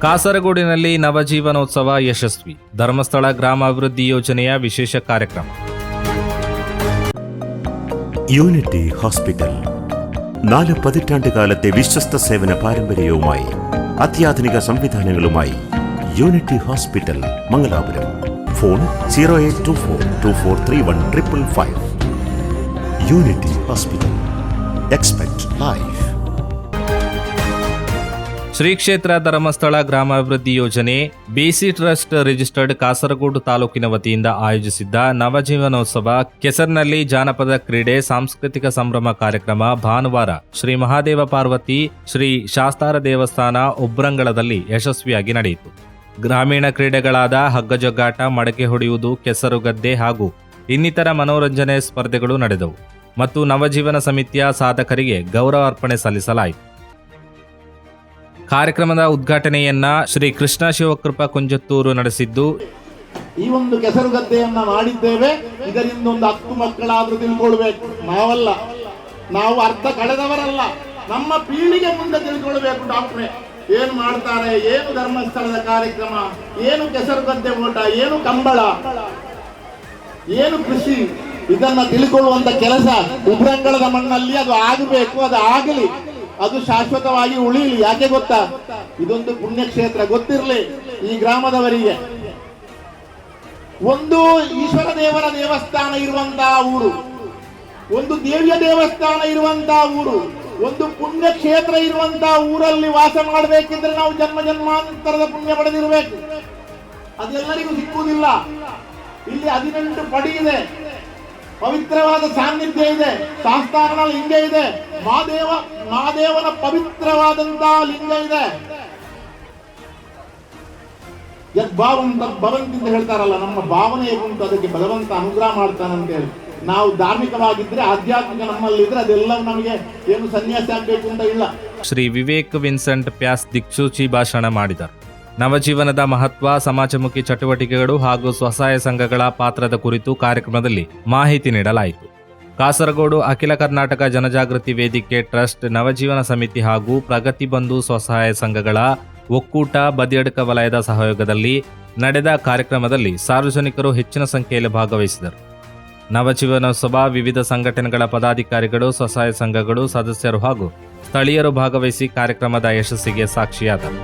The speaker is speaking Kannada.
ಕಾಸರಗೋಡಿನಲ್ಲಿ ನವಜೀವನೋತ್ಸವ ಯಶಸ್ವಿ. ಧರ್ಮಸ್ಥಳ ಗ್ರಾಮಾಭಿವೃದ್ಧಿ ಯೋಜನೆಯ ವಿಶೇಷ ಕಾರ್ಯಕ್ರಮ. യൂണിറ്റി ഹോസ്പിറ്റൽ 4 പതിറ്റാണ്ട് കാലത്തെ വിശ്വസ്ത സേവന പാരമ്പര്യവുമായി അത്യാധുനിക സംവിധാനങ്ങളുമായി unity hospital Mangalapuram. Phone 0824243155. Unity hospital. Expect life. Shri Kshetra Dharmasthala ಗ್ರಾಮಾಭಿವೃದ್ಧಿ ಯೋಜನೆ ಬಿಸಿ ಟ್ರಸ್ಟ್ ರಿಜಿಸ್ಟರ್ಡ್ ಕಾಸರಗೋಡು ತಾಲೂಕಿನ ವತಿಯಿಂದ ಆಯೋಜಿಸಿದ್ದ ನವಜೀವನೋತ್ಸವ ಕೆಸರಿನಲ್ಲಿ ಜಾನಪದ ಕ್ರೀಡೆ ಸಾಂಸ್ಕೃತಿಕ ಸಂಭ್ರಮ ಕಾರ್ಯಕ್ರಮ ಭಾನುವಾರ ಶ್ರೀ ಮಹಾದೇವ ಪಾರ್ವತಿ ಶ್ರೀ ಶಾಸ್ತಾರ ದೇವಸ್ಥಾನ ಉಬ್ರಂಗಳದಲ್ಲಿ ಯಶಸ್ವಿಯಾಗಿ ನಡೆಯಿತು. ಗ್ರಾಮೀಣ ಕ್ರೀಡೆಗಳಾದ ಹಗ್ಗಜಗ್ಗಾಟ, ಮಡಕೆ ಹೊಡೆಯುವುದು, ಕೆಸರುಗದ್ದೆ ಹಾಗೂ ಇನ್ನಿತರ ಮನೋರಂಜನೆ ಸ್ಪರ್ಧೆಗಳು ನಡೆದವು ಮತ್ತು ನವಜೀವನ ಸಮಿತಿಯ ಸಾಧಕರಿಗೆ ಗೌರವ ಅರ್ಪಣೆ ಸಲ್ಲಿಸಲಾಯಿತು. ಕಾರ್ಯಕ್ರಮದ ಉದ್ಘಾಟನೆಯನ್ನ ಶ್ರೀ ಕೃಷ್ಣ ಶಿವಕೃಪಾ ಕುಂಜತ್ತೂರು ನಡೆಸಿದ್ದು, ಈ ಒಂದು ಕೆಸರುಗದ್ದೆಯನ್ನ ಮಾಡಿದ್ದೇವೆ, ಇದರಿಂದ ಒಂದು 10 ಮಕ್ಕಳಾದ್ರೂ ತಿಳ್ಕೊಳ್ಬೇಕು. ನಾವು ಅರ್ಥ ಕಳೆದವರಲ್ಲ, ನಮ್ಮ ಪೀಳಿಗೆ ಮುಂದೆ ತಿಳ್ಕೊಳ್ಬೇಕು. ಡಾಕ್ಟ್ರೆ ಏನು ಮಾಡ್ತಾರೆ, ಏನು ಧರ್ಮಸ್ಥಳದ ಕಾರ್ಯಕ್ರಮ, ಏನು ಕೆಸರುಗದ್ದೆ ಓಟ, ಏನು ಕಂಬಳ, ಏನು ಕೃಷಿ, ಇದನ್ನ ತಿಳ್ಕೊಳ್ಳುವಂತ ಕೆಲಸ ಉಬ್ರಂಗಳದ ಮಣ್ಣಲ್ಲಿ ಅದು ಆಗಬೇಕು. ಅದು ಆಗಲಿ, ಅದು ಶಾಶ್ವತವಾಗಿ ಉಳಿಯಲಿ. ಯಾಕೆ ಗೊತ್ತಾ, ಇದೊಂದು ಪುಣ್ಯಕ್ಷೇತ್ರ. ಗೊತ್ತಿರಲಿ ಈ ಗ್ರಾಮದವರಿಗೆ, ಒಂದು ಈಶ್ವರ ದೇವರ ದೇವಸ್ಥಾನ ಇರುವಂತಹ ಊರು, ಒಂದು ದೇವಿಯ ದೇವಸ್ಥಾನ ಇರುವಂತಹ ಊರು, ಒಂದು ಪುಣ್ಯಕ್ಷೇತ್ರ ಇರುವಂತಹ ಊರಲ್ಲಿ ವಾಸ ಮಾಡಬೇಕಿದ್ರೆ ನಾವು ಜನ್ಮ ಜನ್ಮಾಂತರದ ಪುಣ್ಯ ಪಡೆದಿರಬೇಕು. ಅದೆಲ್ಲರಿಗೂ ಸಿಕ್ಕುವುದಿಲ್ಲ. ಇಲ್ಲಿ 18 ಪಡಿ ಇದೆ, ಪವಿತ್ರವಾದ ಸಾನ್ನಿಧ್ಯ ಇದೆ, ಶಾಸ್ತಾರನ ಲಿಂಗ ಇದೆ, ಮಹಾದೇವನ ಪವಿತ್ರವಾದಂತಹ ಲಿಂಗ ಇದೆ. ಯದ್ಭಾವಂ ತದ್ಭವಂತಿ ಅಂತ ಹೇಳ್ತಾರಲ್ಲ, ನಮ್ಮ ಭಾವನೆ ಹೇಗುಂಟು ಅದಕ್ಕೆ ಭಗವಂತ ಅನುಗ್ರಹ ಮಾಡ್ತಾನಂತ ಹೇಳಿ. ನಾವು ಧಾರ್ಮಿಕವಾಗಿದ್ರೆ, ಆಧ್ಯಾತ್ಮಿಕ ನಮ್ಮಲ್ಲಿದ್ರೆ ಅದೆಲ್ಲ ನಮಗೆ ಏನು ಸನ್ಯಾಸ ಆಗ್ಬೇಕು ಅಂತ ಇಲ್ಲ. ಶ್ರೀ ವಿವೇಕ್ ವಿನ್ಸೆಂಟ್ ಪ್ಯಾಸ್ ದಿಕ್ಸೂಚಿ ಭಾಷಣ ಮಾಡಿದರು. ನವಜೀವನದ ಮಹತ್ವ, ಸಮಾಜಮುಖಿ ಚಟುವಟಿಕೆಗಳು ಹಾಗೂ ಸ್ವಸಹಾಯ ಸಂಘಗಳ ಪಾತ್ರದ ಕುರಿತು ಕಾರ್ಯಕ್ರಮದಲ್ಲಿ ಮಾಹಿತಿ ನೀಡಲಾಯಿತು. ಕಾಸರಗೋಡು ಅಖಿಲ ಕರ್ನಾಟಕ ಜನಜಾಗೃತಿ ವೇದಿಕೆ ಟ್ರಸ್ಟ್, ನವಜೀವನ ಸಮಿತಿ ಹಾಗೂ ಪ್ರಗತಿ ಬಂಧು ಸ್ವಸಹಾಯ ಸಂಘಗಳ ಒಕ್ಕೂಟ ಬದಿಯಡ್ಕ ವಲಯದ ಸಹಯೋಗದಲ್ಲಿ ನಡೆದ ಕಾರ್ಯಕ್ರಮದಲ್ಲಿ ಸಾರ್ವಜನಿಕರು ಹೆಚ್ಚಿನ ಸಂಖ್ಯೆಯಲ್ಲಿ ಭಾಗವಹಿಸಿದರು. ನವಜೀವನೋತ್ಸವ ವಿವಿಧ ಸಂಘಟನೆಗಳ ಪದಾಧಿಕಾರಿಗಳು, ಸ್ವಸಹಾಯ ಸಂಘಗಳು ಸದಸ್ಯರು ಹಾಗೂ ಸ್ಥಳೀಯರು ಭಾಗವಹಿಸಿ ಕಾರ್ಯಕ್ರಮದ ಯಶಸ್ಸಿಗೆ ಸಾಕ್ಷಿಯಾದರು.